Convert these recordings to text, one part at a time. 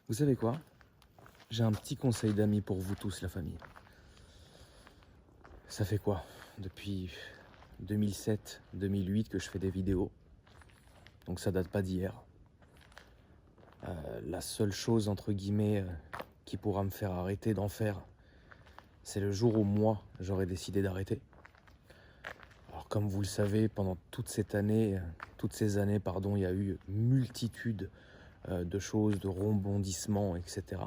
Vous savez quoi? J'ai un petit conseil d'amis pour vous tous, la famille. Ça fait quoi? Depuis 2007-2008 que je fais des vidéos. Donc ça date pas d'hier. La seule chose, entre guillemets, qui pourra me faire arrêter d'en faire, c'est le jour où moi, j'aurai décidé d'arrêter. Alors comme vous le savez, pendant toutes ces années, il y a eu multitude de choses, de rebondissements, etc.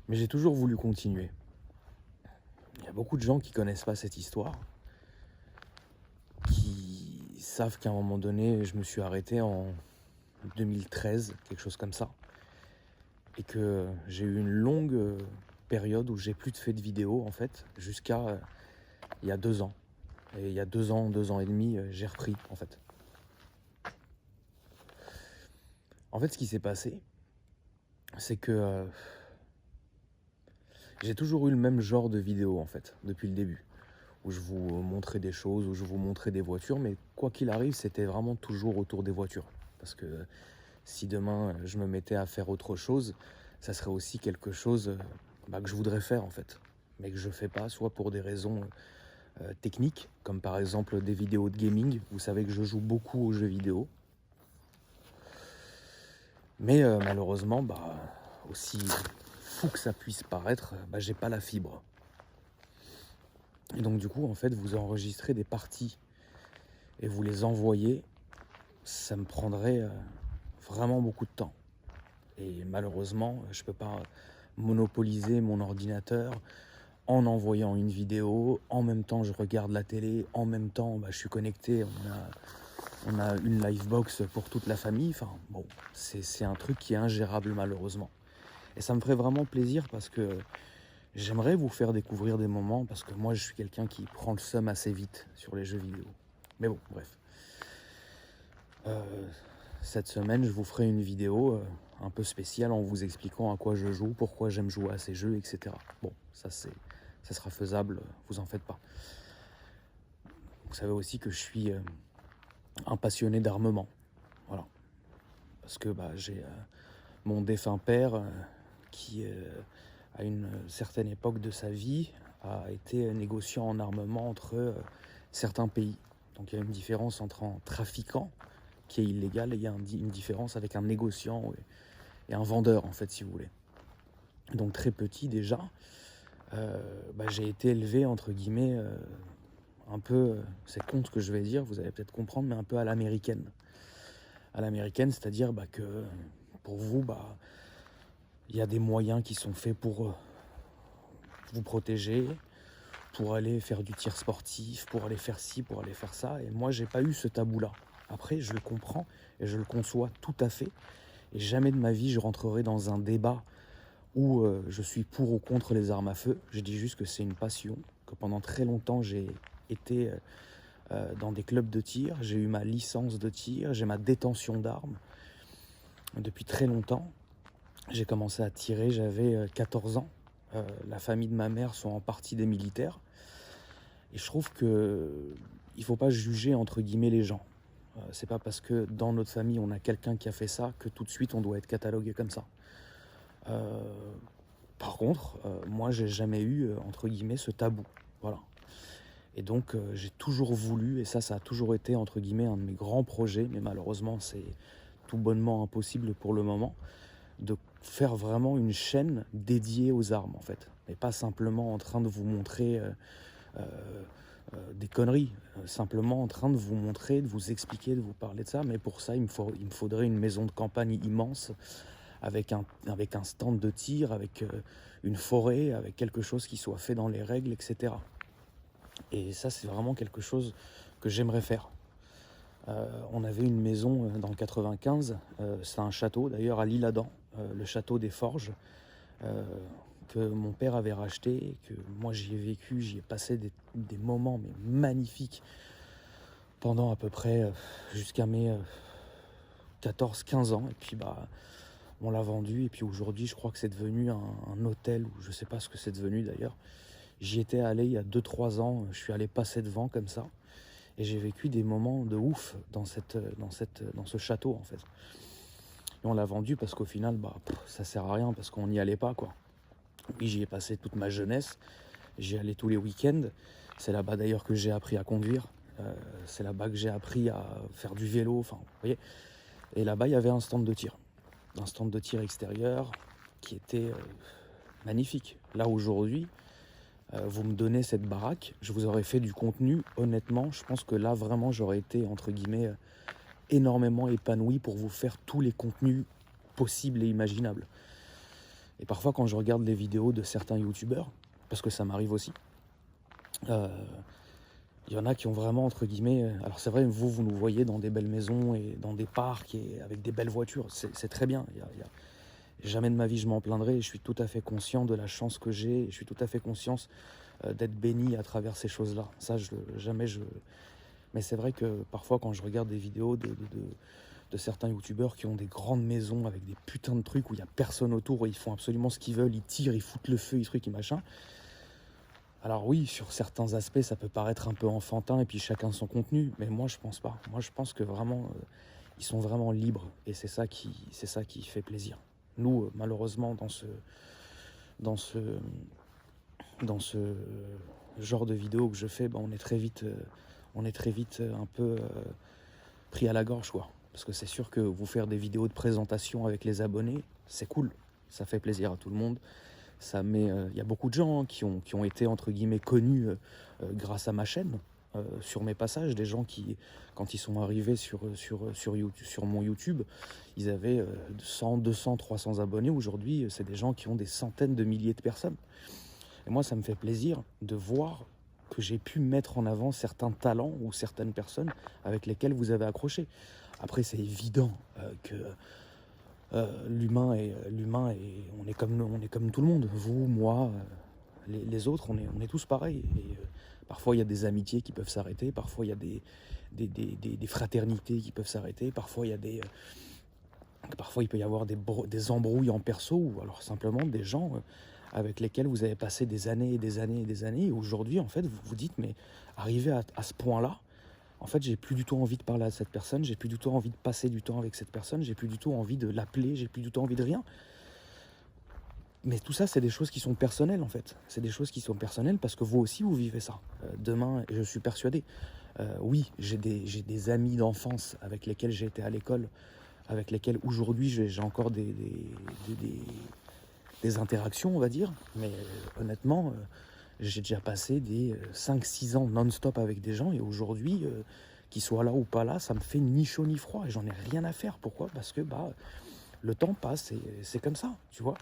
Mais j'ai toujours voulu continuer. Il y a beaucoup de gens qui connaissent pas cette histoire, qui savent qu'à un moment donné, je me suis arrêté en 2013, quelque chose comme ça, et que j'ai eu une longue période où j'ai plus fait de vidéos en fait, jusqu'à il y a 2 ans. Et il y a 2 ans et demi, j'ai repris en fait. En fait, ce qui s'est passé, c'est que j'ai toujours eu le même genre de vidéo en fait, depuis le début, où je vous montrais des choses, où je vous montrais des voitures, mais quoi qu'il arrive, c'était vraiment toujours autour des voitures. Parce que si demain je me mettais à faire autre chose, ça serait aussi quelque chose que je voudrais faire en fait, mais que je fais pas, soit pour des raisons techniques, comme par exemple des vidéos de gaming. Vous savez que je joue beaucoup aux jeux vidéo, mais malheureusement, aussi fou que ça puisse paraître, j'ai pas la fibre. Et donc du coup, en fait, vous enregistrez des parties et vous les envoyez, ça me prendrait vraiment beaucoup de temps. Et malheureusement, je peux pas monopoliser mon ordinateur en envoyant une vidéo, en même temps je regarde la télé, en même temps je suis connecté, on a une livebox pour toute la famille. Enfin bon, c'est un truc qui est ingérable malheureusement. Et ça me ferait vraiment plaisir parce que j'aimerais vous faire découvrir des moments, parce que moi je suis quelqu'un qui prend le seum assez vite sur les jeux vidéo. Mais bon, bref. Cette semaine, je vous ferai une vidéo un peu spéciale en vous expliquant à quoi je joue, pourquoi j'aime jouer à ces jeux, etc. Bon, ça sera faisable, vous en faites pas. Vous savez aussi que je suis un passionné d'armement. Voilà. Parce que j'ai mon défunt père qui, à une certaine époque de sa vie, a été négociant en armement entre certains pays. Donc il y a une différence entre un trafiquant, qui est illégal, et il y a une différence avec un négociant et un vendeur, en fait, si vous voulez. Donc très petit déjà, j'ai été élevé, entre guillemets, un peu, c'est con ce que je vais dire, vous allez peut-être comprendre, mais un peu à l'américaine. À l'américaine, c'est-à-dire que pour vous, il y a des moyens qui sont faits pour vous protéger, pour aller faire du tir sportif, pour aller faire ci, pour aller faire ça. Et moi, j'ai pas eu ce tabou-là. Après, je le comprends et je le conçois tout à fait. Et jamais de ma vie, je rentrerai dans un débat où je suis pour ou contre les armes à feu. Je dis juste que c'est une passion, que pendant très longtemps, j'ai été dans des clubs de tir. J'ai eu ma licence de tir, j'ai ma détention d'armes depuis très longtemps. J'ai commencé à tirer, j'avais 14 ans. La famille de ma mère sont en partie des militaires. Et je trouve que il faut pas juger entre guillemets les gens. C'est pas parce que dans notre famille on a quelqu'un qui a fait ça que tout de suite on doit être catalogué comme ça. Par contre, moi j'ai jamais eu entre guillemets ce tabou. Voilà. Et donc j'ai toujours voulu, et ça a toujours été entre guillemets un de mes grands projets, mais malheureusement c'est tout bonnement impossible pour le moment, de faire vraiment une chaîne dédiée aux armes en fait. Et pas simplement en train de vous montrer des conneries, simplement en train de vous montrer, de vous expliquer, de vous parler de ça. Mais pour ça, il me faudrait une maison de campagne immense, avec un stand de tir, avec une forêt, avec quelque chose qui soit fait dans les règles, etc. Et ça, c'est vraiment quelque chose que j'aimerais faire. On avait une maison dans le 95, c'est un château d'ailleurs à l'Isle-Adam, le château des Forges, que mon père avait racheté, que moi j'y ai vécu, j'y ai passé des moments mais magnifiques pendant à peu près jusqu'à mes 14-15 ans. Et puis on l'a vendu, et puis aujourd'hui je crois que c'est devenu un hôtel, ou je sais pas ce que c'est devenu d'ailleurs. J'y étais allé il y a 2-3 ans, je suis allé passer devant comme ça, et j'ai vécu des moments de ouf dans ce château en fait. Et on l'a vendu parce qu'au final, ça sert à rien parce qu'on n'y allait pas, quoi. Oui, j'y ai passé toute ma jeunesse. J'y allais tous les week-ends. C'est là-bas d'ailleurs que j'ai appris à conduire. C'est là-bas que j'ai appris à faire du vélo. Enfin, vous voyez. Et là-bas, il y avait un stand de tir. Un stand de tir extérieur qui était magnifique. Là, aujourd'hui, vous me donnez cette baraque, je vous aurais fait du contenu. Honnêtement, je pense que là, vraiment, j'aurais été, entre guillemets, énormément épanoui pour vous faire tous les contenus possibles et imaginables. Et parfois, quand je regarde les vidéos de certains youtubeurs, parce que ça m'arrive aussi, il y en a qui ont vraiment, entre guillemets... Alors c'est vrai, vous nous voyez dans des belles maisons et dans des parcs et avec des belles voitures. C'est très bien. Jamais de ma vie je m'en plaindrai. Je suis tout à fait conscient de la chance que j'ai. Je suis tout à fait conscient d'être béni à travers ces choses-là. Ça, jamais je... Mais c'est vrai que parfois, quand je regarde des vidéos de certains youtubeurs qui ont des grandes maisons avec des putains de trucs où il n'y a personne autour, où ils font absolument ce qu'ils veulent, ils tirent, ils foutent le feu, ils trucs, ils machin... Alors oui, sur certains aspects, ça peut paraître un peu enfantin et puis chacun son contenu, mais moi je pense pas. Moi je pense que vraiment, ils sont vraiment libres et c'est ça qui fait plaisir. Nous, malheureusement, dans ce genre de vidéo que je fais, on est très vite un peu pris à la gorge, quoi. Parce que c'est sûr que vous faire des vidéos de présentation avec les abonnés, c'est cool, ça fait plaisir à tout le monde. Il y a beaucoup de gens qui ont été entre guillemets connus grâce à ma chaîne, sur mes passages, des gens qui, quand ils sont arrivés sur mon YouTube, ils avaient 100, 200, 300 abonnés. Aujourd'hui, c'est des gens qui ont des centaines de milliers de personnes. Et moi, ça me fait plaisir de voir que j'ai pu mettre en avant certains talents ou certaines personnes avec lesquelles vous avez accroché. Après, c'est évident que... l'humain est on est comme tout le monde, vous, moi, les autres, on est tous pareils. Et parfois il y a des amitiés qui peuvent s'arrêter, parfois il y a des fraternités qui peuvent s'arrêter, parfois il peut y avoir des embrouilles en perso, ou alors simplement des gens avec lesquels vous avez passé des années et des années et des années, et aujourd'hui en fait vous vous dites, mais arrivé à ce point-là, en fait, j'ai plus du tout envie de parler à cette personne, j'ai plus du tout envie de passer du temps avec cette personne, j'ai plus du tout envie de l'appeler, j'ai plus du tout envie de rien. Mais tout ça, c'est des choses qui sont personnelles, en fait. C'est des choses qui sont personnelles parce que vous aussi, vous vivez ça. Demain, je suis persuadé. Oui, j'ai des amis d'enfance avec lesquels j'ai été à l'école, avec lesquels aujourd'hui, j'ai encore des interactions, on va dire. Mais honnêtement... j'ai déjà passé des 5-6 ans non-stop avec des gens et aujourd'hui, qu'ils soient là ou pas là, ça me fait ni chaud ni froid et j'en ai rien à faire. Pourquoi ? Parce que le temps passe et c'est comme ça, tu vois.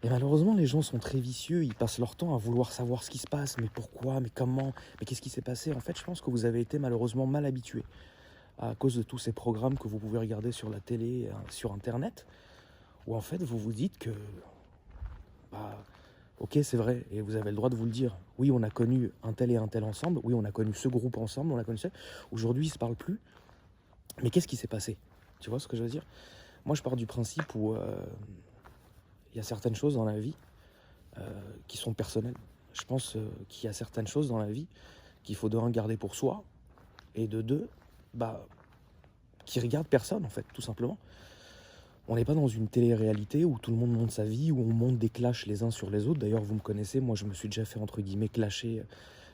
Et malheureusement, les gens sont très vicieux, ils passent leur temps à vouloir savoir ce qui se passe, mais pourquoi, mais comment, mais qu'est-ce qui s'est passé ? En fait, je pense que vous avez été malheureusement mal habitués à cause de tous ces programmes que vous pouvez regarder sur la télé, sur Internet, où en fait, vous vous dites que... ok, c'est vrai, et vous avez le droit de vous le dire. Oui, on a connu un tel et un tel ensemble. Oui, on a connu ce groupe ensemble, on a connu ça. Aujourd'hui, ils ne se parlent plus. Mais qu'est-ce qui s'est passé ? Tu vois ce que je veux dire ? Moi, je pars du principe où il y a certaines choses dans la vie qui sont personnelles. Je pense qu'il y a certaines choses dans la vie qu'il faut de un, garder pour soi, et de deux, qui regardent personne, en fait, tout simplement. On n'est pas dans une télé-réalité où tout le monde monte sa vie, où on monte des clashs les uns sur les autres. D'ailleurs, vous me connaissez, moi je me suis déjà fait entre guillemets clasher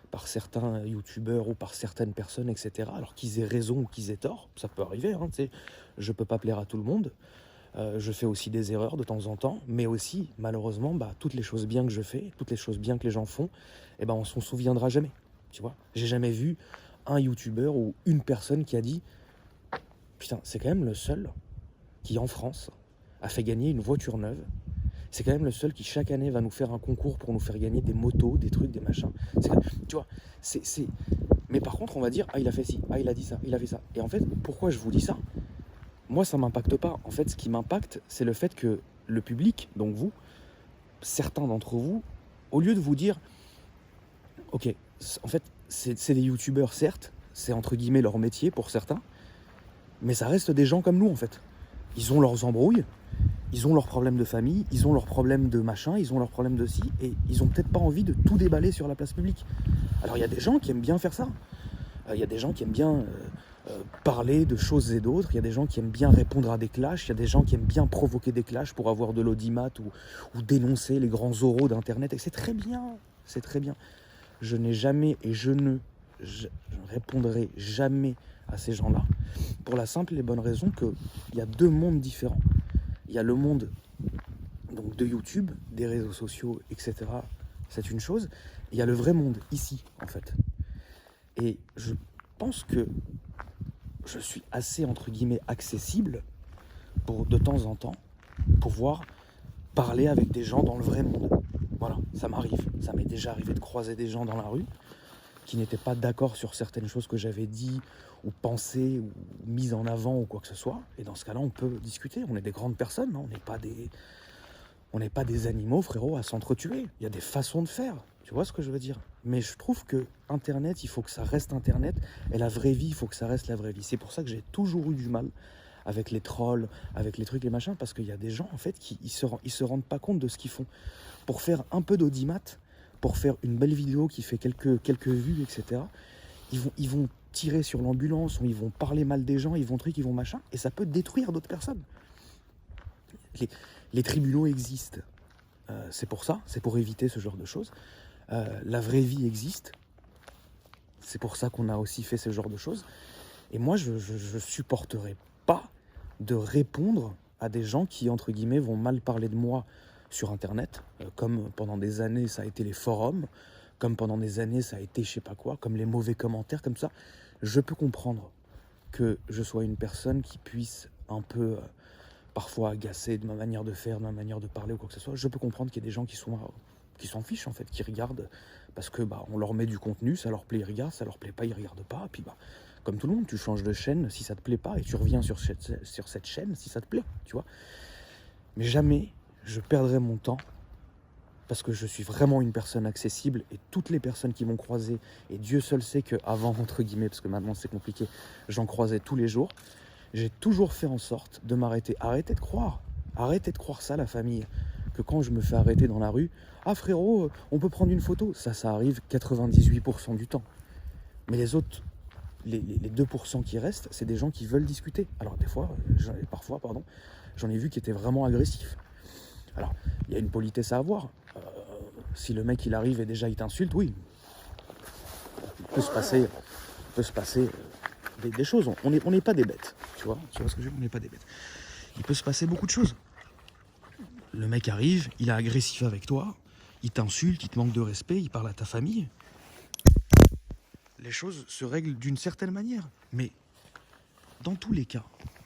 par certains youtubeurs ou par certaines personnes, etc. Alors qu'ils aient raison ou qu'ils aient tort, ça peut arriver, hein, tu sais. Je peux pas plaire à tout le monde. Je fais aussi des erreurs de temps en temps, mais aussi, malheureusement, toutes les choses bien que je fais, toutes les choses bien que les gens font, on s'en souviendra jamais, tu vois. J'ai jamais vu un youtubeur ou une personne qui a dit « Putain, c'est quand même le seul... » qui en France a fait gagner une voiture neuve. C'est quand même le seul qui chaque année va nous faire un concours pour nous faire gagner des motos, des trucs, des machins. Tu vois, Mais par contre, on va dire, il a fait ci, il a dit ça, il a fait ça. Et en fait, pourquoi je vous dis ça ? Moi, ça m'impacte pas. En fait, ce qui m'impacte, c'est le fait que le public, donc vous, certains d'entre vous, au lieu de vous dire, ok, en fait, c'est des youtubeurs, certes, c'est entre guillemets leur métier pour certains, mais ça reste des gens comme nous, en fait. Ils ont leurs embrouilles, ils ont leurs problèmes de famille, ils ont leurs problèmes de machin, ils ont leurs problèmes de ci, et ils ont peut-être pas envie de tout déballer sur la place publique. Alors il y a des gens qui aiment bien faire ça. Il y a des gens qui aiment bien parler de choses et d'autres. Il y a des gens qui aiment bien répondre à des clashs. Il y a des gens qui aiment bien provoquer des clashs pour avoir de l'audimat ou dénoncer les grands oraux d'Internet. Et c'est très bien. C'est très bien. Je n'ai jamais et je ne répondrai jamais à ces gens-là pour la simple et bonne raison qu'il y a deux mondes différents. Il y a le monde donc, de YouTube, des réseaux sociaux, etc. C'est une chose. Il y a le vrai monde, ici, en fait. Et je pense que je suis assez, entre guillemets, accessible pour, de temps en temps, pouvoir parler avec des gens dans le vrai monde. Voilà, ça m'arrive. Ça m'est déjà arrivé de croiser des gens dans la rue qui n'étaient pas d'accord sur certaines choses que j'avais dit ou pensées ou mises en avant ou quoi que ce soit. Et dans ce cas-là, on peut discuter. On est des grandes personnes, hein. On n'est pas des animaux, frérot, à s'entretuer. Il y a des façons de faire. Tu vois ce que je veux dire? Mais je trouve que Internet, il faut que ça reste Internet. Et la vraie vie, il faut que ça reste la vraie vie. C'est pour ça que j'ai toujours eu du mal avec les trolls, avec les trucs, les machins. Parce qu'il y a des gens, en fait, qui ils se rendent pas compte de ce qu'ils font. Pour faire un peu d'audimat, pour faire une belle vidéo qui fait quelques vues, etc., ils vont tirer sur l'ambulance, ou ils vont parler mal des gens, ils vont truc, ils vont machin. Et ça peut détruire d'autres personnes. Les tribunaux existent. C'est pour ça, c'est pour éviter ce genre de choses. La vraie vie existe. C'est pour ça qu'on a aussi fait ce genre de choses. Et moi, je supporterai pas de répondre à des gens qui, entre guillemets, vont mal parler de moi sur Internet, comme pendant des années, ça a été les forums, comme pendant des années, ça a été je sais pas quoi, comme les mauvais commentaires, comme ça. Je peux comprendre que je sois une personne qui puisse un peu... parfois agacé de ma manière de faire, de ma manière de parler ou quoi que ce soit. Je peux comprendre qu'il y a des gens qui s'en fichent en fait, qui regardent parce que on leur met du contenu, ça leur plaît, ils regardent, ça leur plaît pas, ils regardent pas. Puis comme tout le monde, tu changes de chaîne si ça te plaît pas et tu reviens sur cette chaîne si ça te plaît, tu vois. Mais jamais je perdrai mon temps parce que je suis vraiment une personne accessible et toutes les personnes qui m'ont croisé, et Dieu seul sait qu'avant, entre guillemets, parce que maintenant c'est compliqué, j'en croisais tous les jours. J'ai toujours fait en sorte de m'arrêter. Arrêtez de croire ça, la famille. Que quand je me fais arrêter dans la rue, ah frérot, on peut prendre une photo. Ça arrive 98% du temps. Mais les autres, les 2% qui restent, c'est des gens qui veulent discuter. Alors parfois, j'en ai vu qui étaient vraiment agressifs. Alors, il y a une politesse à avoir. Si le mec il arrive et déjà il t'insulte, oui, il peut se passer des choses. On n'est pas des bêtes, tu vois ce que je veux dire, on n'est pas des bêtes. Il peut se passer beaucoup de choses. Le mec arrive, il est agressif avec toi, il t'insulte, il te manque de respect, il parle à ta famille. Les choses se règlent d'une certaine manière. Mais dans tous les cas,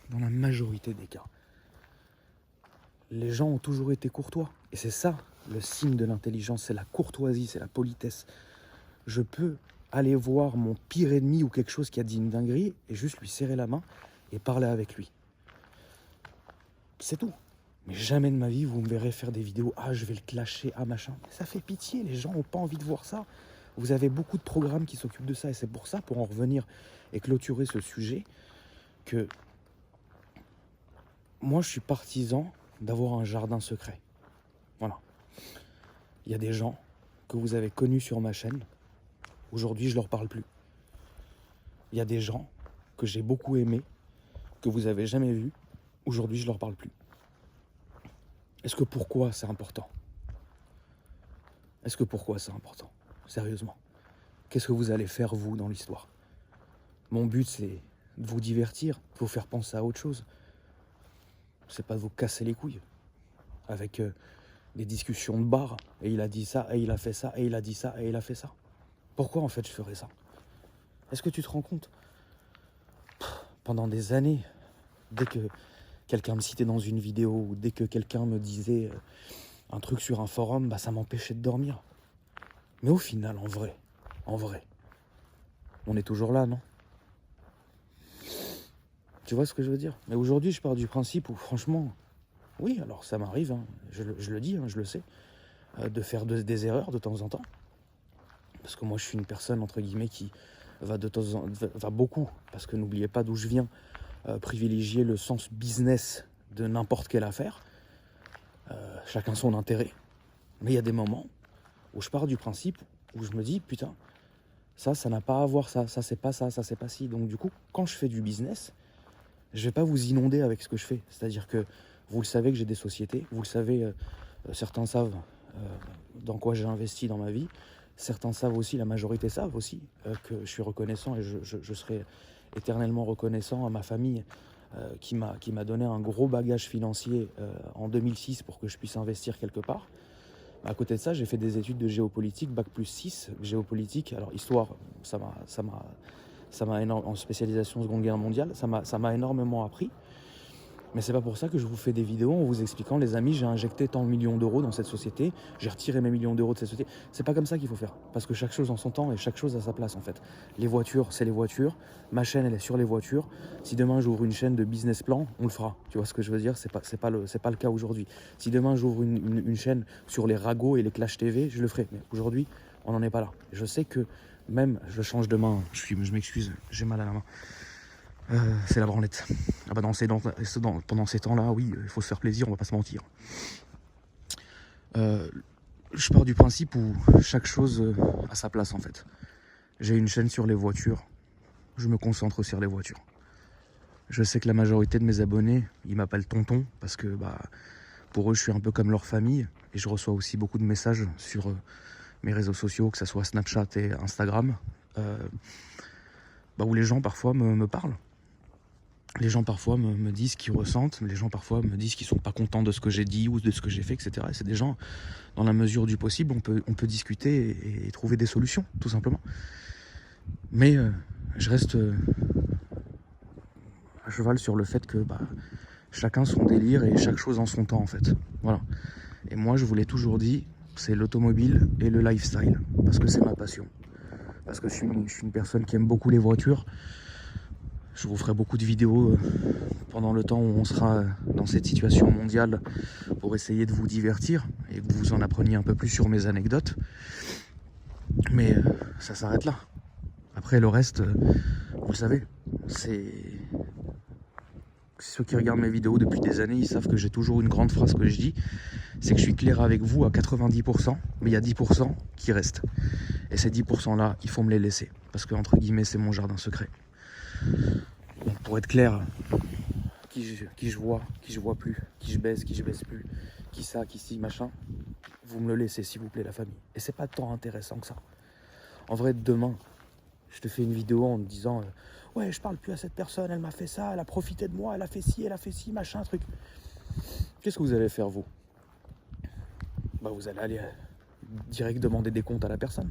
dans la majorité des cas, les gens ont toujours été courtois. Et c'est ça, le signe de l'intelligence, c'est la courtoisie, c'est la politesse. Je peux aller voir mon pire ennemi ou quelque chose qui a dit une dinguerie et juste lui serrer la main et parler avec lui. C'est tout. Mais jamais de ma vie, vous me verrez faire des vidéos. Ah, je vais le clasher, ah, machin. Ça fait pitié, les gens n'ont pas envie de voir ça. Vous avez beaucoup de programmes qui s'occupent de ça. Et c'est pour ça, pour en revenir et clôturer ce sujet, que moi, je suis partisan d'avoir un jardin secret. Voilà. Il y a des gens que vous avez connus sur ma chaîne. Aujourd'hui, je leur parle plus. Il y a des gens que j'ai beaucoup aimés, que vous avez jamais vus. Aujourd'hui, je leur parle plus. Est-ce que pourquoi c'est important? Sérieusement. Qu'est-ce que vous allez faire, vous, dans l'histoire? Mon but, c'est de vous divertir, de vous faire penser à autre chose. C'est pas de vous casser les couilles avec des discussions de bar. Et il a dit ça, et il a fait ça, et il a dit ça, et il a fait ça. Pourquoi, en fait, je ferais ça? Est-ce que tu te rends compte? Pendant des années, dès que quelqu'un me citait dans une vidéo, ou dès que quelqu'un me disait un truc sur un forum, ça m'empêchait de dormir. Mais au final, en vrai, on est toujours là, non? Tu vois ce que je veux dire? Mais aujourd'hui, je pars du principe où, franchement, oui, alors ça m'arrive, hein, je le dis, hein, je le sais, de faire des erreurs de temps en temps. Parce que moi, je suis une personne, entre guillemets, qui va beaucoup, parce que n'oubliez pas d'où je viens, privilégier le sens business de n'importe quelle affaire. Chacun son intérêt. Mais il y a des moments où je pars du principe où je me dis, putain, Ça n'a pas à voir ça c'est pas ça, ça c'est pas ci. Donc du coup, quand je fais du business, je vais pas vous inonder avec ce que je fais. C'est-à-dire que vous le savez que j'ai des sociétés, vous le savez, certains savent dans quoi j'ai investi dans ma vie, certains savent aussi, la majorité savent aussi que je suis reconnaissant et je serai éternellement reconnaissant à ma famille qui m'a donné un gros bagage financier en 2006 pour que je puisse investir quelque part. À côté de ça, j'ai fait des études de géopolitique, bac+6, géopolitique. Alors histoire, ça m'a énormément, en spécialisation Seconde Guerre mondiale, ça m'a énormément appris. Mais c'est pas pour ça que je vous fais des vidéos en vous expliquant, les amis, j'ai injecté tant de millions d'euros dans cette société, j'ai retiré mes millions d'euros de cette société. C'est pas comme ça qu'il faut faire, parce que chaque chose en son temps et chaque chose à sa place en fait. Les voitures, c'est les voitures, ma chaîne elle est sur les voitures. Si demain j'ouvre une chaîne de business plan, on le fera. Tu vois ce que je veux dire, c'est pas le cas aujourd'hui. Si demain j'ouvre une chaîne sur les ragots et les Clash TV, je le ferai. Mais aujourd'hui, on n'en est pas là. Je sais que même, je change de main, je m'excuse, j'ai mal à la main. C'est la branlette. Ah bah pendant ces temps-là, oui, il faut se faire plaisir, on va pas se mentir. Je pars du principe où chaque chose a sa place en fait. J'ai une chaîne sur les voitures, je me concentre sur les voitures. Je sais que la majorité de mes abonnés, ils m'appellent tonton parce que pour eux, je suis un peu comme leur famille et je reçois aussi beaucoup de messages sur mes réseaux sociaux, que ce soit Snapchat et Instagram, où les gens parfois me parlent. Les gens parfois me disent ce qu'ils ressentent, les gens parfois me disent qu'ils sont pas contents de ce que j'ai dit ou de ce que j'ai fait, etc. Et c'est des gens, dans la mesure du possible, on peut discuter et trouver des solutions, tout simplement. Mais je reste à cheval sur le fait que chacun son délire et chaque chose en son temps, en fait. Voilà. Et moi, je vous l'ai toujours dit, c'est l'automobile et le lifestyle, parce que c'est ma passion. Parce que je suis une personne qui aime beaucoup les voitures. Je vous ferai beaucoup de vidéos pendant le temps où on sera dans cette situation mondiale pour essayer de vous divertir et que vous en appreniez un peu plus sur mes anecdotes. Mais ça s'arrête là. Après le reste, vous le savez, c'est... Ceux qui regardent mes vidéos depuis des années, ils savent que j'ai toujours une grande phrase que je dis, c'est que je suis clair avec vous à 90%, mais il y a 10% qui restent. Et ces 10% là, il faut me les laisser, parce que entre guillemets, c'est mon jardin secret. Donc, pour être clair, qui je vois plus, qui je baise plus, qui ça, qui ci, machin, vous me le laissez s'il vous plaît la famille. Et c'est pas tant intéressant que ça. En vrai, demain, je te fais une vidéo en te disant ouais, je parle plus à cette personne, elle m'a fait ça, elle a profité de moi, elle a fait ci, machin, truc. Qu'est-ce que vous allez faire vous? Vous allez aller direct demander des comptes à la personne.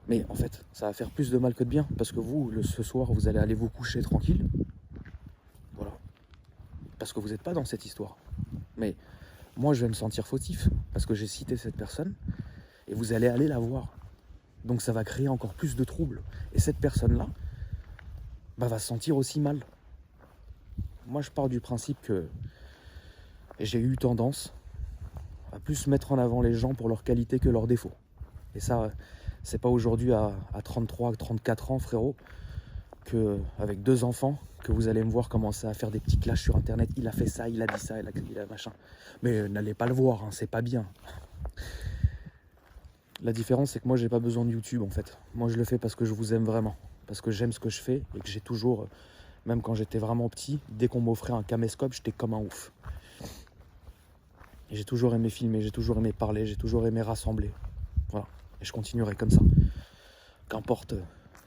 Mais en fait, ça va faire plus de mal que de bien, parce que vous, ce soir, vous allez aller vous coucher tranquille. Voilà. Parce que vous n'êtes pas dans cette histoire. Mais moi, je vais me sentir fautif, parce que j'ai cité cette personne, et vous allez aller la voir. Donc ça va créer encore plus de troubles. Et cette personne-là va se sentir aussi mal. Moi, je pars du principe que j'ai eu tendance à plus mettre en avant les gens pour leurs qualités que leurs défauts. Et ça, c'est pas aujourd'hui à 33, 34 ans, frérot, qu'avec 2 enfants, que vous allez me voir commencer à faire des petits clashs sur internet. Il a fait ça, il a dit ça, il a machin. Mais n'allez pas le voir, hein, c'est pas bien. La différence, c'est que moi, j'ai pas besoin de YouTube, en fait. Moi, je le fais parce que je vous aime vraiment. Parce que j'aime ce que je fais et que j'ai toujours, même quand j'étais vraiment petit, dès qu'on m'offrait un caméscope, j'étais comme un ouf. Et j'ai toujours aimé filmer, j'ai toujours aimé parler, j'ai toujours aimé rassembler. Voilà. Et je continuerai comme ça. Qu'importe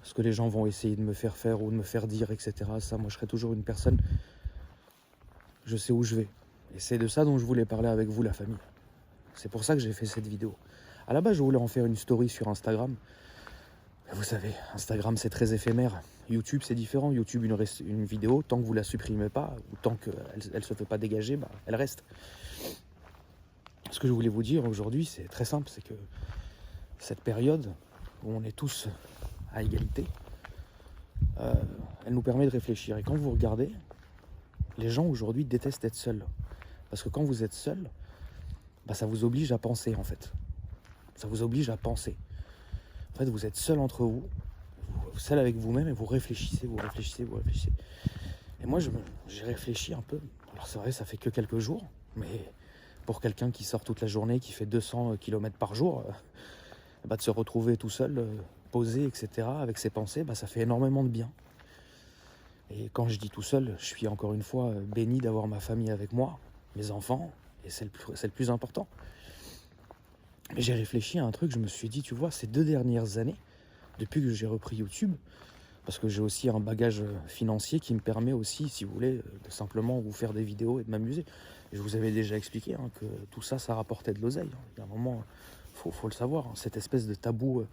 ce que les gens vont essayer de me faire faire ou de me faire dire, etc. Ça, moi, je serai toujours une personne... Je sais où je vais. Et c'est de ça dont je voulais parler avec vous, la famille. C'est pour ça que j'ai fait cette vidéo. À la base, je voulais en faire une story sur Instagram. Mais vous savez, Instagram, c'est très éphémère. YouTube, c'est différent. YouTube, une vidéo, tant que vous la supprimez pas, ou tant qu'elle ne se fait pas dégager, elle reste. Ce que je voulais vous dire aujourd'hui, c'est très simple. C'est que cette période où on est tous à égalité, elle nous permet de réfléchir. Et quand vous regardez, les gens aujourd'hui détestent être seuls. Parce que quand vous êtes seul, ça vous oblige à penser, en fait. Ça vous oblige à penser. En fait, vous êtes seul entre vous, seul avec vous-même, et vous réfléchissez. Et moi, j'ai réfléchi un peu. Alors c'est vrai, ça fait que quelques jours, mais pour quelqu'un qui sort toute la journée, qui fait 200 km par jour, de se retrouver tout seul, poser, etc., avec ses pensées, ça fait énormément de bien. Et quand je dis tout seul, je suis encore une fois béni d'avoir ma famille avec moi, mes enfants, et c'est le plus important. Mais j'ai réfléchi à un truc, je me suis dit, tu vois, ces 2 dernières années, depuis que j'ai repris YouTube, parce que j'ai aussi un bagage financier qui me permet aussi, si vous voulez, de simplement vous faire des vidéos et de m'amuser. Et je vous avais déjà expliqué que tout ça, ça rapportait de l'oseille. Il y a un moment, faut le savoir, cette espèce de tabou,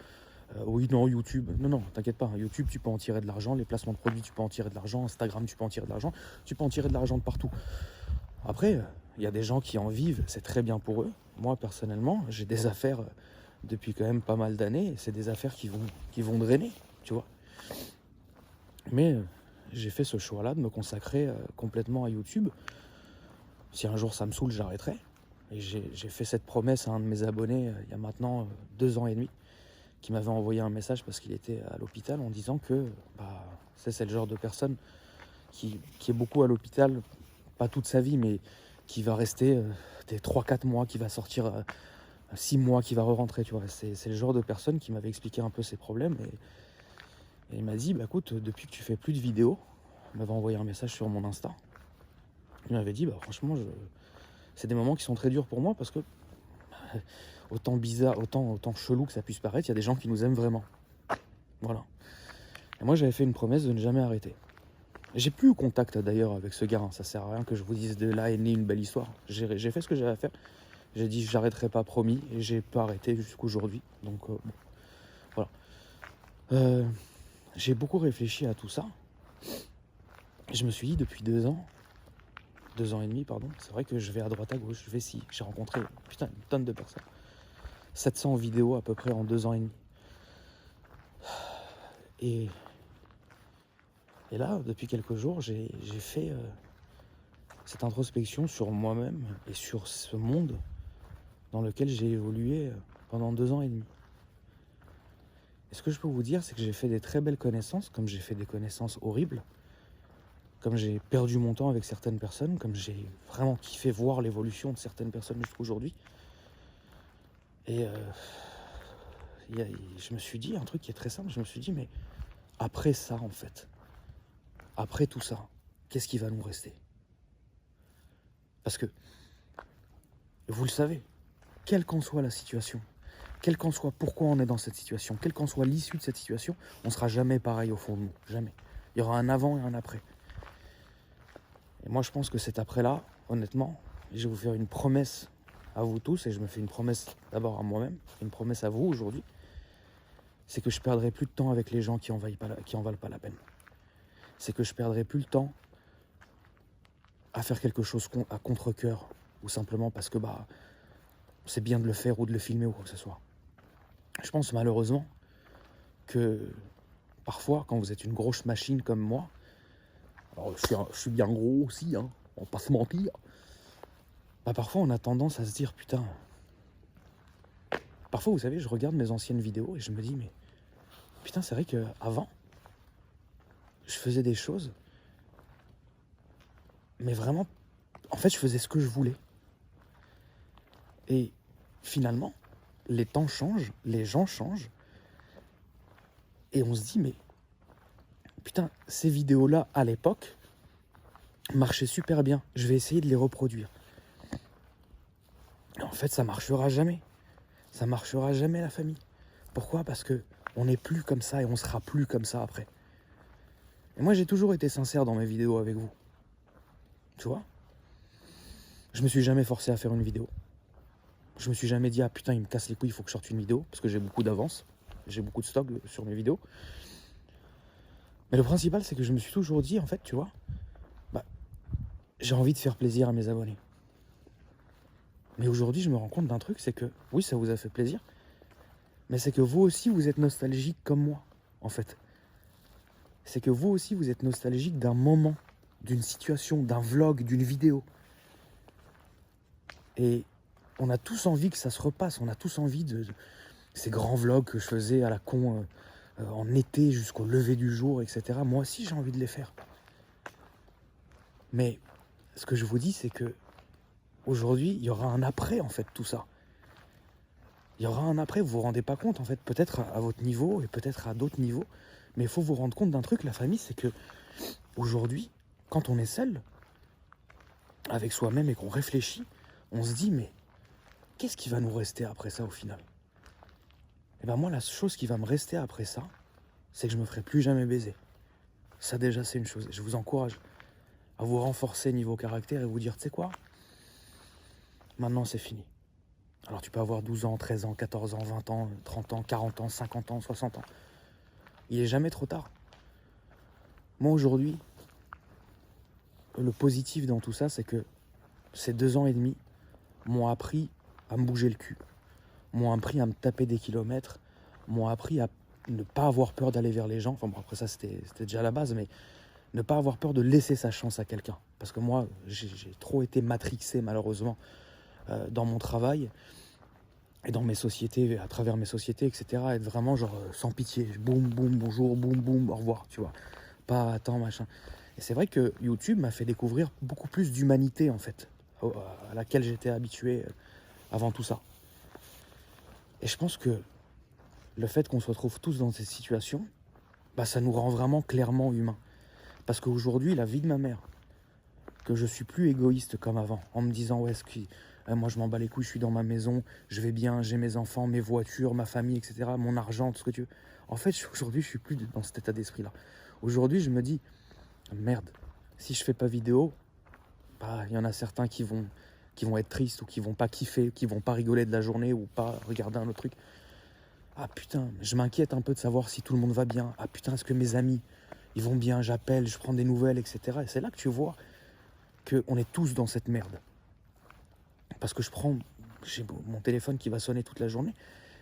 oui, non, YouTube, non, t'inquiète pas, YouTube, tu peux en tirer de l'argent, les placements de produits, tu peux en tirer de l'argent, Instagram, tu peux en tirer de l'argent, tu peux en tirer de l'argent de partout. Après, il y a des gens qui en vivent, c'est très bien pour eux. Moi, personnellement, j'ai des affaires depuis quand même pas mal d'années, et c'est des affaires qui vont drainer, tu vois. Mais j'ai fait ce choix-là de me consacrer complètement à YouTube. Si un jour ça me saoule, j'arrêterai. Et j'ai fait cette promesse à un de mes abonnés il y a maintenant 2 ans et demi, qui m'avait envoyé un message parce qu'il était à l'hôpital en disant que c'est le genre de personne qui est beaucoup à l'hôpital, pas toute sa vie, mais qui va rester des 3-4 mois, qui va sortir 6 mois, qui va re-rentrer, tu vois. C'est le genre de personne qui m'avait expliqué un peu ses problèmes. Et il m'a dit, écoute, depuis que tu fais plus de vidéos, il m'avait envoyé un message sur mon Insta. Il m'avait dit, franchement, c'est des moments qui sont très durs pour moi parce que, autant bizarre, autant chelou que ça puisse paraître, il y a des gens qui nous aiment vraiment. Voilà. Et moi, j'avais fait une promesse de ne jamais arrêter. J'ai plus eu contact d'ailleurs avec ce gars, ça sert à rien que je vous dise de là est née une belle histoire. J'ai fait ce que j'avais à faire. J'ai dit, j'arrêterai pas, promis, et j'ai pas arrêté jusqu'aujourd'hui. Donc, bon. Voilà. J'ai beaucoup réfléchi à tout ça. Je me suis dit depuis 2 ans et demi, pardon, c'est vrai que je vais à droite à gauche, j'ai rencontré une tonne de personnes. 700 vidéos à peu près en 2 ans et demi. Et là, depuis quelques jours, j'ai fait cette introspection sur moi-même et sur ce monde dans lequel j'ai évolué pendant 2 ans et demi. Et ce que je peux vous dire, c'est que j'ai fait des très belles connaissances, comme j'ai fait des connaissances horribles, comme j'ai perdu mon temps avec certaines personnes, comme j'ai vraiment kiffé voir l'évolution de certaines personnes jusqu'à aujourd'hui. Et je me suis dit un truc qui est très simple, je me suis dit, mais après ça, en fait, après tout ça, qu'est-ce qui va nous rester? Parce que, vous le savez, quelle qu'en soit la situation, quel qu'en soit pourquoi on est dans cette situation, quelle qu'en soit l'issue de cette situation, on ne sera jamais pareil au fond de nous, jamais. Il y aura un avant et un après. Et moi, je pense que cet après-là, honnêtement, je vais vous faire une promesse à vous tous, et je me fais une promesse d'abord à moi-même, une promesse à vous aujourd'hui, c'est que je perdrai plus de temps avec les gens qui en valent pas la peine. C'est que je perdrai plus le temps à faire quelque chose à contre-cœur, ou simplement parce que c'est bien de le faire ou de le filmer ou quoi que ce soit. Je pense malheureusement que parfois, quand vous êtes une grosse machine comme moi, alors je suis bien gros aussi, on va pas se mentir, parfois on a tendance à se dire, putain, parfois vous savez, je regarde mes anciennes vidéos et je me dis, mais putain, c'est vrai qu'avant, je faisais des choses, mais vraiment, en fait, je faisais ce que je voulais. Et finalement, les temps changent, les gens changent, et on se dit, mais putain, ces vidéos-là, à l'époque, marchaient super bien. Je vais essayer de les reproduire. Et en fait, ça marchera jamais. Ça marchera jamais, la famille. Pourquoi? Parce que on n'est plus comme ça et on sera plus comme ça après. Et moi, j'ai toujours été sincère dans mes vidéos avec vous. Tu vois? Je me suis jamais forcé à faire une vidéo. Je me suis jamais dit, ah putain, il me casse les couilles, il faut que je sorte une vidéo, parce que j'ai beaucoup d'avance. J'ai beaucoup de stock sur mes vidéos. Mais le principal, c'est que je me suis toujours dit, en fait, tu vois, j'ai envie de faire plaisir à mes abonnés. Mais aujourd'hui, je me rends compte d'un truc, c'est que, oui, ça vous a fait plaisir, mais c'est que vous aussi, vous êtes nostalgique comme moi, en fait. C'est que vous aussi, vous êtes nostalgique d'un moment, d'une situation, d'un vlog, d'une vidéo. Et on a tous envie que ça se repasse, on a tous envie de ces grands vlogs que je faisais à la con en été jusqu'au lever du jour, etc. Moi aussi, j'ai envie de les faire. Mais ce que je vous dis, c'est que aujourd'hui, il y aura un après, en fait, tout ça. Il y aura un après, vous vous rendez pas compte, en fait, peut-être à votre niveau et peut-être à d'autres niveaux, mais il faut vous rendre compte d'un truc, la famille, c'est que aujourd'hui, quand on est seul, avec soi-même et qu'on réfléchit, on se dit, mais qu'est-ce qui va nous rester après ça au final? Et ben moi, la chose qui va me rester après ça, c'est que je me ferai plus jamais baiser. Ça déjà, c'est une chose. Je vous encourage à vous renforcer niveau caractère et vous dire, tu sais quoi? Maintenant, c'est fini. Alors tu peux avoir 12 ans, 13 ans, 14 ans, 20 ans, 30 ans, 40 ans, 50 ans, 60 ans. Il est jamais trop tard. Moi aujourd'hui, le positif dans tout ça, c'est que ces 2 ans et demi m'ont appris à me bouger le cul, m'ont appris à me taper des kilomètres, m'ont appris à ne pas avoir peur d'aller vers les gens. Enfin bon, après ça, c'était déjà la base, mais ne pas avoir peur de laisser sa chance à quelqu'un. Parce que moi, j'ai trop été matrixé, malheureusement, dans mon travail et dans mes sociétés, à travers mes sociétés, etc. Être vraiment genre sans pitié. Boum, boum, bonjour, boum, boum, au revoir, tu vois. Pas attends, machin. Et c'est vrai que YouTube m'a fait découvrir beaucoup plus d'humanité, en fait, à laquelle j'étais habitué avant tout ça. Et je pense que le fait qu'on se retrouve tous dans ces situations, bah, ça nous rend vraiment clairement humains. Parce qu'aujourd'hui, la vie de ma mère, que je suis plus égoïste comme avant, en me disant ouais, moi je m'en bats les couilles, je suis dans ma maison, je vais bien, j'ai mes enfants, mes voitures, ma famille, etc., mon argent, tout ce que tu veux. En fait, aujourd'hui, je suis plus dans cet état d'esprit-là. Aujourd'hui, je me dis, merde, si je fais pas vidéo, bah, il y en a certains qui vont être tristes ou qui vont pas kiffer, qui vont pas rigoler de la journée ou pas regarder un autre truc. Ah putain, je m'inquiète un peu de savoir si tout le monde va bien. Ah putain, est-ce que mes amis, ils vont bien, j'appelle, je prends des nouvelles, etc. Et c'est là que tu vois qu'on est tous dans cette merde. Parce que j'ai mon téléphone qui va sonner toute la journée,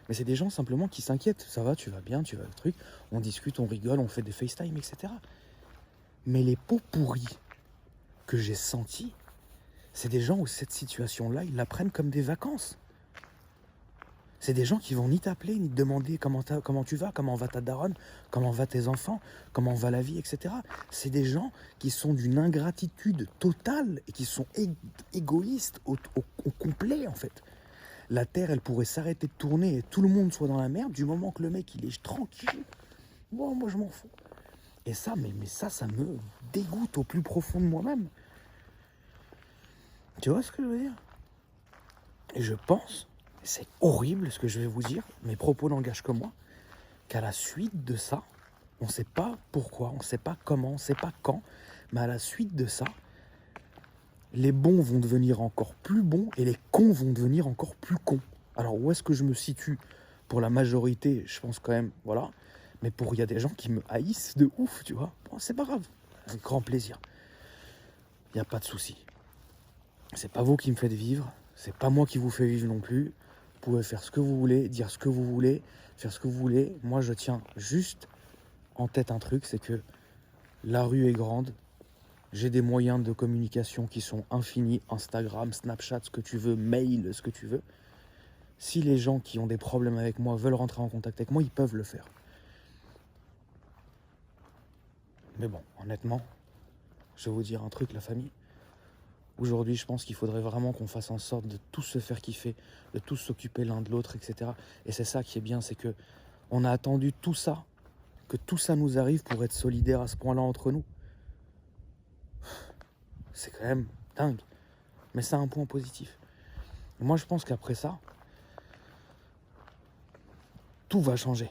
mais c'est des gens simplement qui s'inquiètent. Ça va, tu vas bien, tu vas le truc, on discute, on rigole, on fait des FaceTime, etc. Mais les pots pourris que j'ai sentis, c'est des gens où cette situation-là, ils la prennent comme des vacances. C'est des gens qui vont ni t'appeler, ni te demander comment tu vas, comment va ta daronne, comment va tes enfants, comment va la vie, etc. C'est des gens qui sont d'une ingratitude totale et qui sont égoïstes au complet, en fait. La Terre, elle pourrait s'arrêter de tourner et tout le monde soit dans la merde du moment que le mec, il est tranquille. Bon, moi, je m'en fous. Et ça, mais ça me dégoûte au plus profond de moi-même. Tu vois ce que je veux dire? Et je pense, c'est horrible ce que je vais vous dire, mes propos n'engagent que moi, qu'à la suite de ça, on ne sait pas pourquoi, on ne sait pas comment, on ne sait pas quand, mais à la suite de ça, les bons vont devenir encore plus bons et les cons vont devenir encore plus cons. Alors où est-ce que je me situe? Pour la majorité, je pense quand même, voilà. Mais il y a des gens qui me haïssent de ouf, tu vois. Bon, c'est pas grave, avec grand plaisir. Il n'y a pas de souci. C'est pas vous qui me faites vivre, c'est pas moi qui vous fais vivre non plus. Vous pouvez faire ce que vous voulez, dire ce que vous voulez, faire ce que vous voulez. Moi, je tiens juste en tête un truc, c'est que la rue est grande. J'ai des moyens de communication qui sont infinis. Instagram, Snapchat, ce que tu veux, mail, ce que tu veux. Si les gens qui ont des problèmes avec moi veulent rentrer en contact avec moi, ils peuvent le faire. Mais bon, honnêtement, je vais vous dire un truc, la famille. Aujourd'hui, je pense qu'il faudrait vraiment qu'on fasse en sorte de tous se faire kiffer, de tous s'occuper l'un de l'autre, etc. Et c'est ça qui est bien, c'est que on a attendu tout ça, que tout ça nous arrive pour être solidaires à ce point-là entre nous. C'est quand même dingue. Mais c'est un point positif. Et moi, je pense qu'après ça, tout va changer.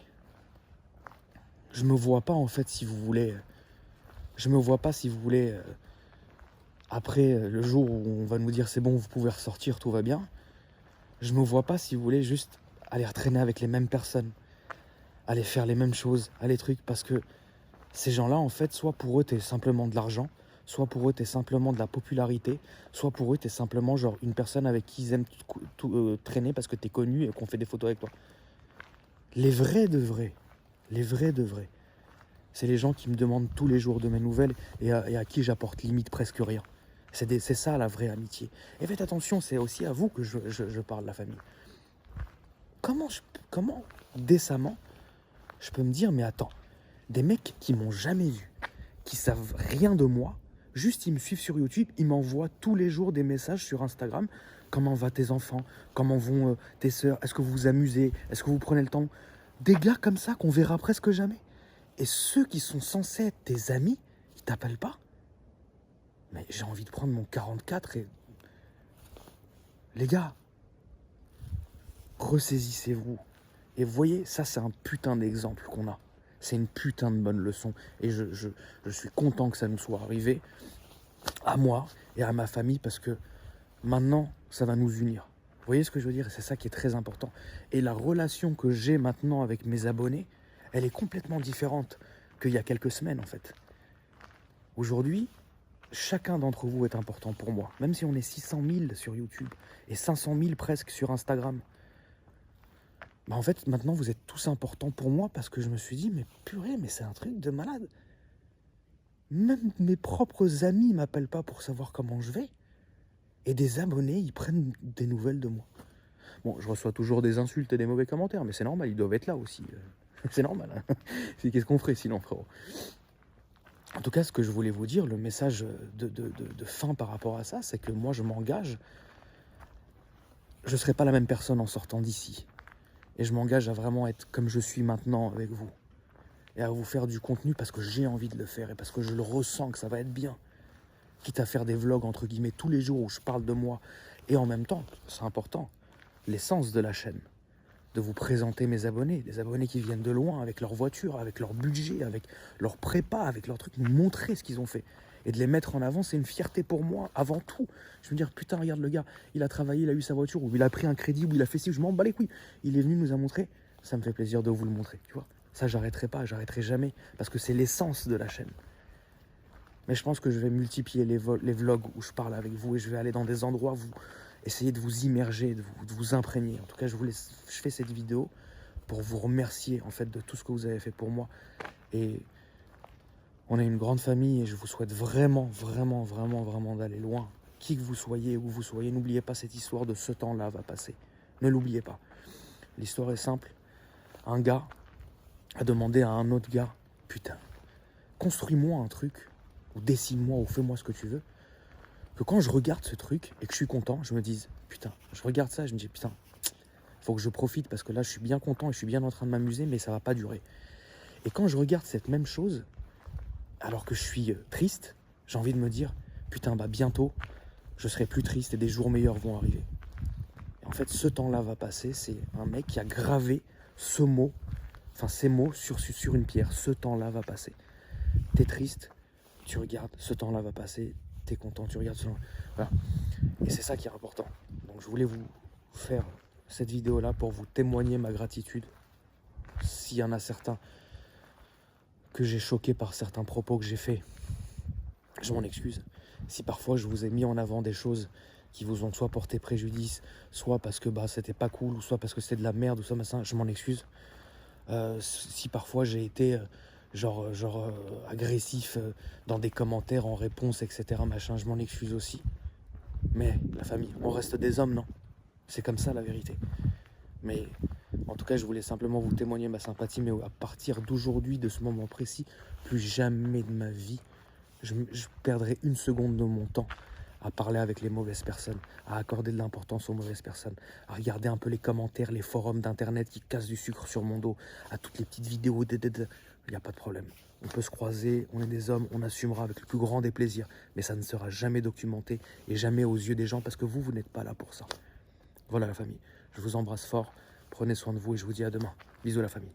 Je me vois pas, en fait, si vous voulez... Je me vois pas, si vous voulez... Après, le jour où on va nous dire c'est bon, vous pouvez ressortir, tout va bien. Je me vois pas, si vous voulez, juste aller traîner avec les mêmes personnes. Aller faire les mêmes choses, aller trucs, parce que ces gens-là, en fait, soit pour eux, t'es simplement de l'argent, soit pour eux, t'es simplement de la popularité, soit pour eux, t'es simplement genre une personne avec qui ils aiment traîner parce que t'es connu et qu'on fait des photos avec toi. Les vrais de vrais, c'est les gens qui me demandent tous les jours de mes nouvelles et à qui j'apporte limite presque rien. C'est ça la vraie amitié. Et faites attention, c'est aussi à vous que je parle, la famille. Comment décemment, je peux me dire, mais attends, des mecs qui m'ont jamais vu, qui savent rien de moi, juste ils me suivent sur YouTube, ils m'envoient tous les jours des messages sur Instagram comment va tes enfants, comment vont tes sœurs, est-ce que vous vous amusez, est-ce que vous prenez le temps. Des gars comme ça qu'on verra presque jamais. Et ceux qui sont censés être tes amis, ils t'appellent pas. Mais j'ai envie de prendre mon 44 et... Les gars, ressaisissez-vous. Et vous voyez, ça c'est un putain d'exemple qu'on a. C'est une putain de bonne leçon. Et je suis content que ça nous soit arrivé, à moi et à ma famille, parce que maintenant, ça va nous unir. Vous voyez ce que je veux dire? C'est ça qui est très important. Et la relation que j'ai maintenant avec mes abonnés, elle est complètement différente qu'il y a quelques semaines en fait. Aujourd'hui, chacun d'entre vous est important pour moi. Même si on est 600 000 sur YouTube et 500 000 presque sur Instagram. Bah en fait, maintenant, vous êtes tous importants pour moi parce que je me suis dit, mais purée, mais c'est un truc de malade. Même mes propres amis ne m'appellent pas pour savoir comment je vais. Et des abonnés, ils prennent des nouvelles de moi. Bon, je reçois toujours des insultes et des mauvais commentaires, mais c'est normal, ils doivent être là aussi. C'est normal. Hein. Qu'est-ce qu'on ferait sinon, frérot? En tout cas, ce que je voulais vous dire, le message de fin par rapport à ça, c'est que moi, je m'engage. Je ne serai pas la même personne en sortant d'ici. Et je m'engage à vraiment être comme je suis maintenant avec vous. Et à vous faire du contenu parce que j'ai envie de le faire et parce que je le ressens que ça va être bien. Quitte à faire des vlogs, entre guillemets, tous les jours où je parle de moi. Et en même temps, c'est important, l'essence de la chaîne. De vous présenter mes abonnés, des abonnés qui viennent de loin, avec leur voiture, avec leur budget, avec leur prépa, avec leur truc, nous montrer ce qu'ils ont fait. Et de les mettre en avant, c'est une fierté pour moi, avant tout. Je veux dire, putain, regarde le gars, il a travaillé, il a eu sa voiture, ou il a pris un crédit, ou il a fait ci, je m'en bats les couilles. Il est venu nous a montré, ça me fait plaisir de vous le montrer, tu vois. Ça, j'arrêterai pas, j'arrêterai jamais, parce que c'est l'essence de la chaîne. Mais je pense que je vais multiplier les vlogs où je parle avec vous, et je vais aller dans des endroits où vous essayez de vous immerger, de vous imprégner. En tout cas, je fais cette vidéo pour vous remercier en fait de tout ce que vous avez fait pour moi. Et on est une grande famille et je vous souhaite vraiment, vraiment, vraiment, vraiment d'aller loin. Qui que vous soyez, où vous soyez, n'oubliez pas cette histoire de ce temps-là va passer. Ne l'oubliez pas. L'histoire est simple. Un gars a demandé à un autre gars, putain, construis-moi un truc, ou dessine-moi, ou fais-moi ce que tu veux. Que quand je regarde ce truc et que je suis content, je me dise, putain, je regarde ça et je me dis, putain, faut que je profite parce que là, je suis bien content et je suis bien en train de m'amuser, mais ça va pas durer. Et quand je regarde cette même chose, alors que je suis triste, j'ai envie de me dire, putain, bah bientôt, je serai plus triste et des jours meilleurs vont arriver. Et en fait, ce temps-là va passer, c'est un mec qui a gravé ce mot, enfin ces mots sur une pierre. Ce temps-là va passer. T'es triste, tu regardes, ce temps-là va passer. T'es content, tu regardes, voilà. Et c'est ça qui est important. Donc je voulais vous faire cette vidéo-là pour vous témoigner ma gratitude. S'il y en a certains que j'ai choqués par certains propos que j'ai faits, je m'en excuse. Si parfois je vous ai mis en avant des choses qui vous ont soit porté préjudice, soit parce que bah, c'était pas cool, ou soit parce que c'était de la merde, ou ça, machin, je m'en excuse. Si parfois j'ai été agressif dans des commentaires en réponse, etc., machin, je m'en excuse aussi. Mais la famille, on reste des hommes, non? C'est comme ça la vérité. Mais en tout cas, je voulais simplement vous témoigner ma sympathie, mais à partir d'aujourd'hui, de ce moment précis, plus jamais de ma vie, je perdrai une seconde de mon temps à parler avec les mauvaises personnes, à accorder de l'importance aux mauvaises personnes, à regarder un peu les commentaires, les forums d'internet qui cassent du sucre sur mon dos, à toutes les petites vidéos, il n'y a pas de problème. On peut se croiser, on est des hommes, on assumera avec le plus grand des plaisirs, mais ça ne sera jamais documenté et jamais aux yeux des gens parce que vous n'êtes pas là pour ça. Voilà la famille, je vous embrasse fort, prenez soin de vous et je vous dis à demain. Bisous la famille.